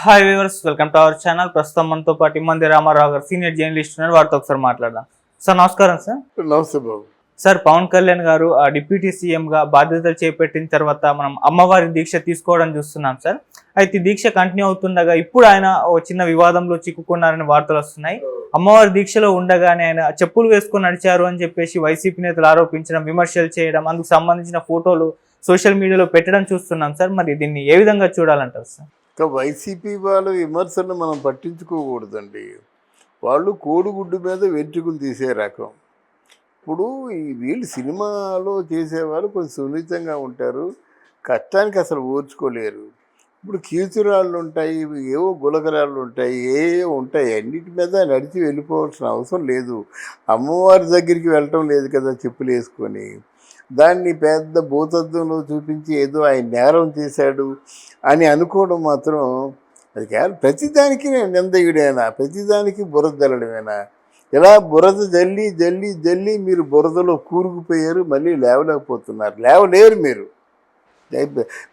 Hi viewers, welcome to our channel. ప్రస్తుతం మనతో పాటు ఇమ్మంది రామారావు గారు సీనియర్ జర్నలిస్ట్ ఉన్నారు. వారితో ఒకసారి మాట్లాడదాం. సార్ నమస్కారం. నమస్తే బాబు. సార్, పవన్ కళ్యాణ్ గారు డిప్యూటీ సీఎం గా బాధ్యతలు చేపట్టిన తర్వాత మనం అమ్మవారి దీక్ష తీసుకోవడం చూస్తున్నాం సార్. అయితే దీక్ష కంటిన్యూ అవుతుండగా ఇప్పుడు ఆయన ఓ చిన్న వివాదంలో చిక్కుకున్నారని వార్తలు వస్తున్నాయి. అమ్మవారి దీక్షలో ఉండగానే ఆయన చెప్పులు వేసుకొని నడిచారు అని చెప్పేసి వైసీపీ నేతలు ఆరోపించడం, విమర్శలు చేయడం, అందుకు సంబంధించిన ఫోటోలు సోషల్ మీడియాలో పెట్టడం చూస్తున్నాం సార్. మరి దీన్ని ఏ విధంగా చూడాలంటారు సార్? వైసీపీ వాళ్ళ విమర్శలను మనం పట్టించుకోకూడదండి. వాళ్ళు కోడిగుడ్డు మీద వెంట్రుకలు తీసే రకం. ఇప్పుడు వీళ్ళు సినిమాలో చేసేవాళ్ళు కొంచెం సున్నితంగా ఉంటారు, కష్టానికి అసలు ఓర్చుకోలేరు. ఇప్పుడు కీచురాళ్ళు ఉంటాయి, ఏవో గులకరాళ్ళు ఉంటాయి, ఏవో ఉంటాయి, అన్నిటి మీద నడిచి వెళ్ళిపోవాల్సిన అవసరం లేదు. అమ్మవారి దగ్గరికి వెళ్ళటం లేదు కదా చెప్పులు వేసుకొని. దాన్ని పెద్ద భూతత్వంలో చూపించి ఏదో ఆయన నేరం చేశాడు అని అనుకోవడం మాత్రం అది కేవలం ప్రతిదానికి నిందయుడేనా, ప్రతిదానికి బురద జల్లడమేనా? ఇలా బురద జల్లి జల్లి జల్లి మీరు బురదలో కూరుకుపోయారు, మళ్ళీ లేవలేకపోతున్నారు, లేవలేరు మీరు.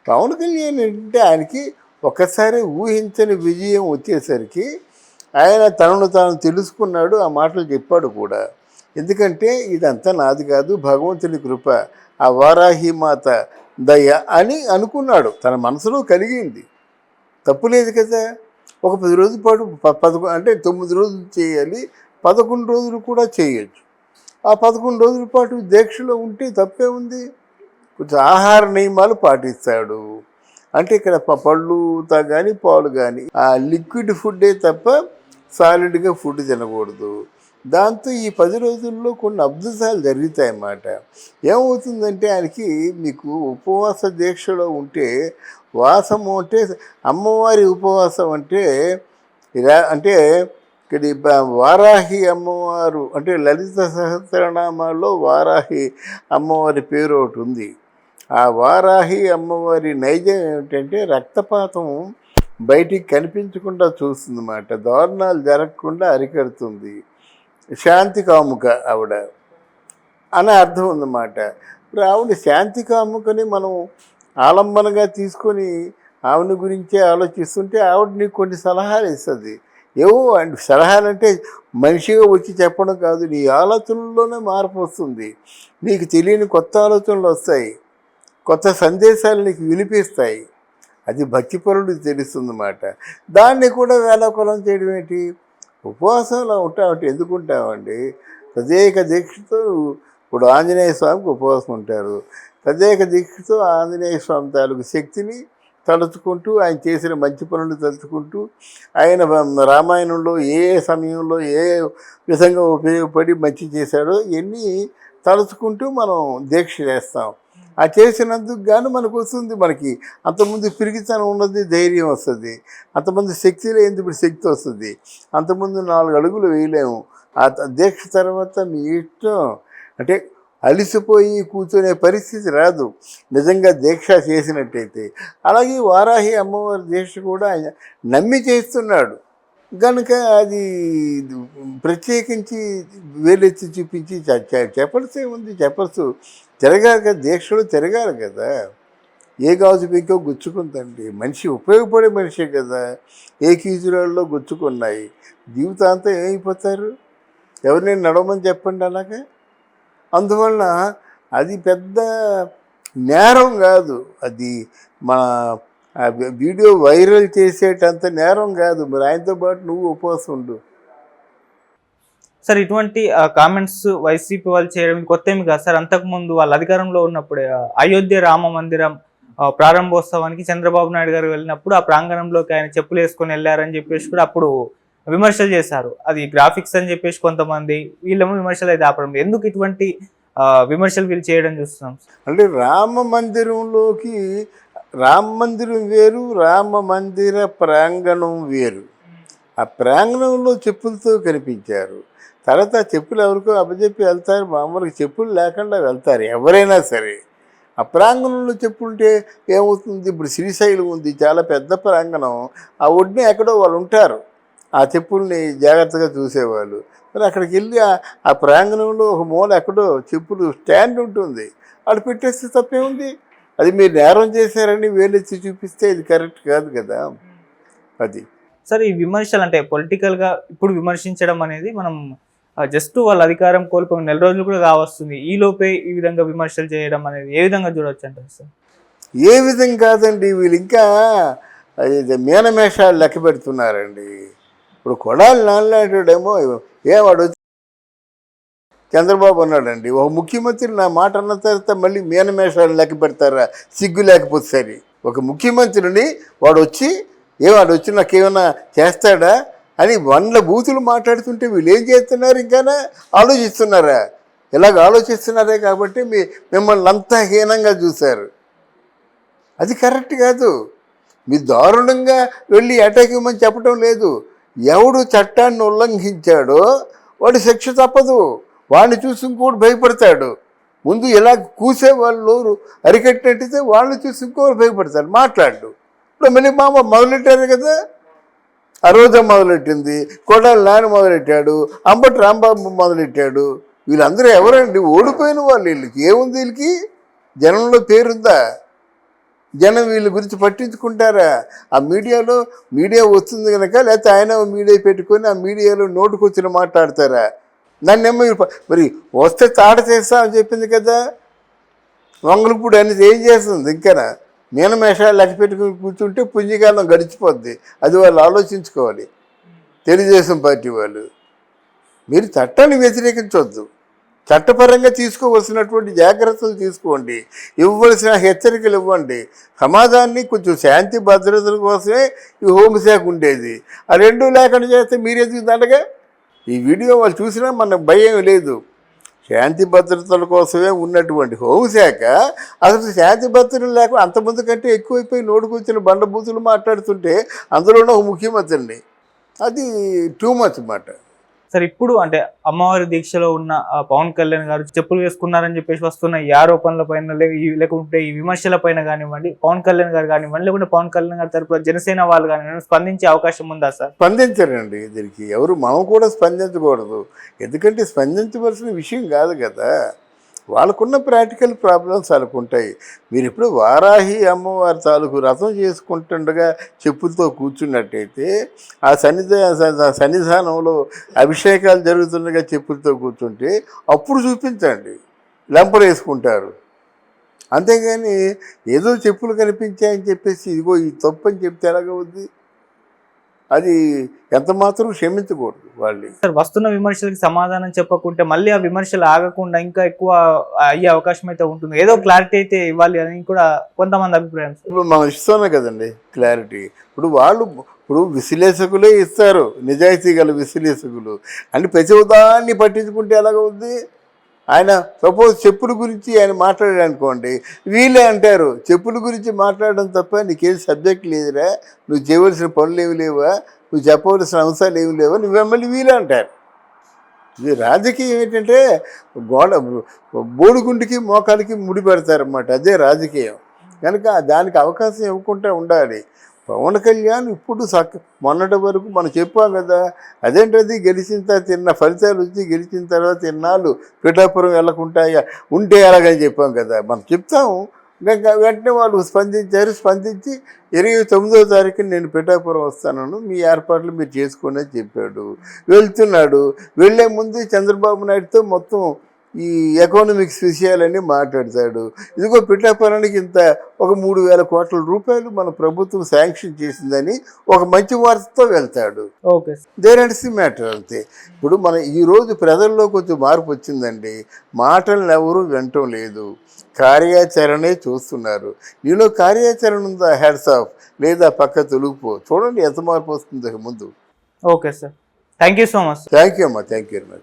పవన్ కళ్యాణ్ అంటే ఆయనకి ఒక్కసారి ఊహించని విజయం వచ్చేసరికి ఆయన తనను తాను తెలుసుకున్నాడు, ఆ మాటలు చెప్పాడు కూడా. ఎందుకంటే ఇదంతా నాది కాదు, భగవంతుని కృప, ఆ వారాహి మాత దయ అని అనుకున్నాడు, తన మనసులో కలిగింది. తప్పులేదు కదా. ఒక 10 రోజుల పాటు అంటే 9 రోజులు చేయాలి, 11 రోజులు కూడా చేయొచ్చు. ఆ 11 రోజుల పాటు దీక్షలో ఉంటే తప్పే ఉంది. కొంచెం ఆహార నియమాలు పాటిస్తాడు. అంటే ఇక్కడ పళ్ళు కానీ పాలు కానీ ఆ లిక్విడ్ ఫుడ్డే తప్ప సాలిడ్గా ఫుడ్ తినకూడదు. దాంతో ఈ 10 రోజుల్లో కొన్ని అద్భుతాలు జరుగుతాయన్నమాట. ఏమవుతుందంటే ఆయనకి మీకు ఉపవాస దీక్షలో ఉంటే వాసము అంటే అమ్మవారి ఉపవాసం అంటే అంటే ఇక్కడ వారాహి అమ్మవారు అంటే లలిత సహస్రనామాల్లో వారాహి అమ్మవారి పేరు ఒకటి ఉంది. ఆ వారాహి అమ్మవారి నైజం ఏమిటంటే రక్తపాతం బయటికి కనిపించకుండా చూస్తుందన్నమాట, దారుణాలు జరగకుండా అరికడుతుంది, శాంతి కాముక ఆవిడ అనే అర్థం ఉందన్నమాట. ఇప్పుడు ఆవిడ శాంతి కాముకని మనం ఆలంబనగా తీసుకొని ఆవిడ గురించే ఆలోచిస్తుంటే ఆవిడ నీకు కొన్ని సలహాలు ఇస్తుంది. ఏవో అండ్ సలహాలు అంటే మనిషిగా వచ్చి చెప్పడం కాదు, నీ ఆలోచనల్లోనే మార్పు వస్తుంది, నీకు తెలియని కొత్త ఆలోచనలు వస్తాయి, కొత్త సందేశాలు నీకు వినిపిస్తాయి. అది భక్తిపరుడికి తెలుస్తుందన్నమాట. దాన్ని కూడా వేలాకొలం చేయడం ఏంటి? ఉపవాసంలో ఉంటామంటే ఎందుకు ఉంటామండి? తదేక దీక్షతో ఇప్పుడు ఆంజనేయ స్వామికి ఉపవాసం ఉంటారు. తదేక దీక్షతో ఆంజనేయ స్వామి తాలూకు శక్తిని తలుచుకుంటూ, ఆయన చేసిన మంచి పనులు తలుచుకుంటూ, ఆయన రామాయణంలో ఏ సమయంలో ఏ విధంగా ఉపయోగపడి మంచి చేశాడో ఇవన్నీ తలుచుకుంటూ మనం దీక్ష చేస్తాం. ఆ చేసినందుకు గాను మనకు వస్తుంది, మనకి అంతకుముందు పిరిగితనం ఉన్నది, ధైర్యం వస్తుంది. అంతమంది శక్తి లేనిది ఇప్పుడు శక్తి వస్తుంది. అంతకుముందు 4 అడుగులు వేయలేము. ఆ దీక్ష తర్వాత మీ ఇష్టం అంటే అలిసిపోయి కూర్చునే పరిస్థితి రాదు నిజంగా దీక్ష చేసినట్టయితే. అలాగే వారాహి అమ్మవారి దీక్ష కూడా ఆయన నమ్మి చేస్తున్నాడు కనుక అది ప్రత్యేకించి వేలెత్తి చూపించి చెప్పల్సే ఉంది. చెప్పల్సు తిరగాలి కదా, దీక్షలు తిరగాలి కదా. ఏ గాజు పెంకో గుచ్చుకుందండి, మనిషి ఉపయోగపడే మనిషే కదా. ఏ కీచురాల్లో గుచ్చుకున్నాయి, జీవితాంతం ఏమైపోతారు? ఎవరినైనా నడవమని చెప్పండి అలాగే. అందువలన అది పెద్ద నేరం కాదు, అది మన వీడియో వైరల్ చేసేటంత నేరం కాదు. మరి ఆయనతో పాటు నువ్వు ఉపవాసం ఉండు. సార్, ఇటువంటి కామెంట్స్ వైసీపీ వాళ్ళు చేయడం కొత్త ఏమి కాదు సార్. అంతకుముందు వాళ్ళ అధికారంలో ఉన్నప్పుడే అయోధ్య రామ మందిరం ప్రారంభోత్సవానికి చంద్రబాబు నాయుడు గారు వెళ్ళినప్పుడు ఆ ప్రాంగణంలోకి ఆయన చెప్పులు వేసుకొని వెళ్ళారని చెప్పేసి కూడా అప్పుడు విమర్శలు చేశారు. అది గ్రాఫిక్స్ అని చెప్పేసి కొంతమంది, వీళ్ళేమో విమర్శలు అయితే ఆపడం. ఎందుకు ఇటువంటి విమర్శలు వీళ్ళు చేయడం చూస్తున్నాం? అంటే రామ మందిరం వేరు, రామ మందిర ప్రాంగణం వేరు. ఆ ప్రాంగణంలో చెప్పులతో కనిపించారు. తర్వాత చెప్పులు ఎవరికో అప్పచెప్పి వెళ్తారు, మామూలుగా చెప్పులు లేకుండా వెళ్తారు ఎవరైనా సరే. ఆ ప్రాంగణంలో చెప్పుంటే ఏమవుతుంది? ఇప్పుడు శ్రీశైలం ఉంది, చాలా పెద్ద ప్రాంగణం, ఆ ఒడ్డున ఎక్కడో వాళ్ళు ఉంటారు, ఆ చెప్పుల్ని జాగ్రత్తగా చూసేవాళ్ళు. మరి అక్కడికి వెళ్ళి ఆ ప్రాంగణంలో ఒక మూల ఎక్కడో చెప్పులు స్టాండ్ ఉంటుంది, అక్కడ పెట్టేస్తే తప్పే ఉంది. అది మీరు నేరం చేశారని వేలెత్తి చూపిస్తే ఇది కరెక్ట్ కాదు కదా. అది. సార్ ఈ విమర్శలు అంటే పొలిటికల్ గా ఇప్పుడు విమర్శించడం అనేది మనం జస్ట్ వాళ్ళ అధికారం కోల్పోయిన నెల రోజులు కూడా కావస్తుంది, ఈ లోపే ఈ విధంగా విమర్శలు చేయడం అనేది ఏ విధంగా చూడవచ్చు అంటారు సార్? ఏ విధంగా కాదండి, వీళ్ళు ఇంకా మీనమేషాలు లెక్క పెడుతున్నారండి. ఇప్పుడు కొడాలి నాన్నలాంటిడేమో వాడు వచ్చి చంద్రబాబు అన్నాడండి, ఒక ముఖ్యమంత్రి నా మాట అన్న తర్వాత మళ్ళీ మీనమేషాలు లెక్క పెడతారా? సిగ్గు లేకపోతే సరి. ఒక ముఖ్యమంత్రిని వాడు వచ్చి నాకేమైనా చేస్తాడా అని 100 బూతులు మాట్లాడుతుంటే వీళ్ళు ఏం చేస్తున్నారు? ఇంకానా ఆలోచిస్తున్నారా? ఇలాగ ఆలోచిస్తున్నారే కాబట్టి మిమ్మల్ని అంతా హీనంగా చూశారు. అది కరెక్ట్ కాదు. మీరు దారుణంగా వెళ్ళి అటాక్ ఇవ్వమని చెప్పడం లేదు. ఎవడు చట్టాన్ని ఉల్లంఘించాడో వాడు శిక్ష తప్పదు. వాడిని చూసి ఇంకోటి భయపడతాడు. ముందు ఇలా కూసే వాళ్ళు అరికట్టినట్టయితే వాళ్ళని చూసి ఇంకోటి భయపడతాడు, మాట్లాడు. ఇప్పుడు మళ్ళీ మొదలెట్టారు కదా, ఆ రోజా మొదలెట్టింది, కొడాలి నాని మొదలెట్టాడు, అంబటి రాంబాబు మొదలెట్టాడు. వీళ్ళందరూ ఎవరండి? ఓడిపోయిన వాళ్ళు. వీళ్ళకి ఏముంది? వీళ్ళకి జనంలో పేరుందా? జనం వీళ్ళ గురించి పట్టించుకుంటారా? ఆ మీడియా వస్తుంది కనుక, లేకపోతే ఆయన మీడియా పెట్టుకొని ఆ మీడియాలో నోటుకొచ్చిన మాట్లాడతారా? నన్నేమో మరి వస్తే తాట చేస్తా అని చెప్పింది కదా. వంగలపూడి అనేది ఏం చేస్తుంది? ఇంకా మీనమేషాలు లెక్క పెట్టుకుని కూర్చుంటే పుంజికాలం గడిచిపోద్ది. అది వాళ్ళు ఆలోచించుకోవాలి. తెలుగుదేశం పార్టీ వాళ్ళు మీరు చట్టాన్ని వ్యతిరేకించవద్దు, చట్టపరంగా తీసుకోవలసినటువంటి జాగ్రత్తలు తీసుకోండి, ఇవ్వవలసిన హెచ్చరికలు ఇవ్వండి. సమాజాన్ని కొంచెం శాంతి భద్రతల కోసమే ఈ హోంశాఖ ఉండేది. ఆ రెండూ లేకుండా చేస్తే మీరెందుకు దండగా? ఈ వీడియో వాళ్ళు చూసినా మనకు భయం లేదు. శాంతి భద్రతల కోసమే ఉన్నటువంటి హోంశాఖ అసలు శాంతి భద్రతలు లేకుండా అంతమంది కంటే ఎక్కువైపోయి నోటుకొచ్చిన బండబూతులు మాట్లాడుతుంటే అందులోనే ఒక ముఖ్యమంత్రిని, అది టూ మచ్ మాట. సార్ ఇప్పుడు అంటే అమ్మవారి దీక్షలో ఉన్న పవన్ కళ్యాణ్ గారు చెప్పులు వేసుకున్నారని చెప్పేసి వస్తున్న ఈ ఆరోపణల పైన లేకుంటే ఈ విమర్శల పైన కానివ్వండి, పవన్ కళ్యాణ్ గారు కానివ్వండి, లేకుంటే పవన్ కళ్యాణ్ గారి తరపున జనసేన వాళ్ళు కానివ్వండి స్పందించే అవకాశం ఉందా సార్? స్పందించారండి. దీనికి ఎవరు మనం కూడా స్పందించకూడదు, ఎందుకంటే స్పందించవలసిన విషయం కాదు కదా. వాళ్ళకున్న ప్రాక్టికల్ ప్రాబ్లమ్స్ వాళ్ళకు ఉంటాయి. మీరు ఇప్పుడు వారాహి అమ్మవారి తాలూకు రథం చేసుకుంటుండగా చెప్పులతో కూర్చున్నట్టయితే ఆ సన్నిధానంలో అభిషేకాలు జరుగుతుండగా చెప్పులతో కూర్చుంటే అప్పుడు చూపించండి, లెంపలు వేసుకుంటారు. అంతేగాని ఏదో చెప్పులు కనిపించాయని చెప్పేసి ఇదిగో ఈ తప్పు అని చెప్తే ఎలాగవుద్ది? అది ఎంత మాత్రం క్షమించకూడదు వాళ్ళు. సార్ వస్తున్న విమర్శలకి సమాధానం చెప్పకుంటే మళ్ళీ ఆ విమర్శలు ఆగకుండా ఇంకా ఎక్కువ అయ్యే అవకాశం అయితే ఉంటుంది. ఏదో క్లారిటీ అయితే ఇవ్వాలి అని కూడా కొంతమంది అభిప్రాయం. ఇప్పుడు మనం ఇస్తున్నాం కదండి క్లారిటీ. ఇప్పుడు విశ్లేషకులే ఇస్తారు, నిజాయితీ గల విశ్లేషకులు. అంటే ప్రతి దాన్ని పట్టించుకుంటే ఎలాగవుద్ది? ఆయన సపోజ్ చెప్పుల గురించి ఆయన మాట్లాడాడు అనుకోండి, వీళ్ళే అంటారు చెప్పుల గురించి మాట్లాడడం తప్ప నీకేం సబ్జెక్ట్ లేదురా, నువ్వు చేయవలసిన పనులు ఏమి లేవా, నువ్వు చెప్పవలసిన అంశాలు ఏమి లేవా, నువ్వెమ్మల్ని వీలే అంటారు. ఇది రాజకీయం ఏంటంటే బోడిగుండికి మోకాలికి ముడి పెడతారన్నమాట, అదే రాజకీయం. కనుక దానికి అవకాశం ఇవ్వకుండా ఉండాలి. పవన్ కళ్యాణ్ ఇప్పుడు మొన్నటి వరకు మనం చెప్పాం కదా, అదేంటది గెలిచిన తర్వాత తిన్న ఫలితాలు వచ్చి గెలిచిన తర్వాత ఇన్నాళ్ళు పిఠాపురం వెళ్ళకుండా ఉంటే ఎలాగని చెప్పాం కదా. మనం చెప్తాము, వెంటనే వాళ్ళు స్పందించి 29వ తారీఖున నేను పిఠాపురం వస్తాను, మీ ఏర్పాట్లు మీరు చేసుకోండి అని చెప్పాడు. వెళ్తున్నాడు. వెళ్ళే ముందు చంద్రబాబు నాయుడుతో మొత్తం ఈ ఎకనామిక్స్ విషయాలన్నీ మాట్లాడతాడు. ఇదిగో పిఠాపురానికి ఇంత ఒక 3,000 కోట్ల రూపాయలు మన ప్రభుత్వం శాంక్షన్ చేసిందని ఒక మంచి వార్తతో వెళ్తాడు. Okay, there and see matter అంతే. ఇప్పుడు మన ఈరోజు ప్రజల్లో కొంచెం మార్పు వచ్చిందండి. మాటలను ఎవరూ వినటం లేదు, కార్యాచరణే చూస్తున్నారు. నీలో కార్యాచరణ ఉందా? Hats off. లేదా పక్క తొలగిపో, చూడండి ఎంత మార్పు వస్తుంది ముందు. Okay sir, thank you so much. Thank you అమ్మా, థ్యాంక్ యూ వెరీ మచ్.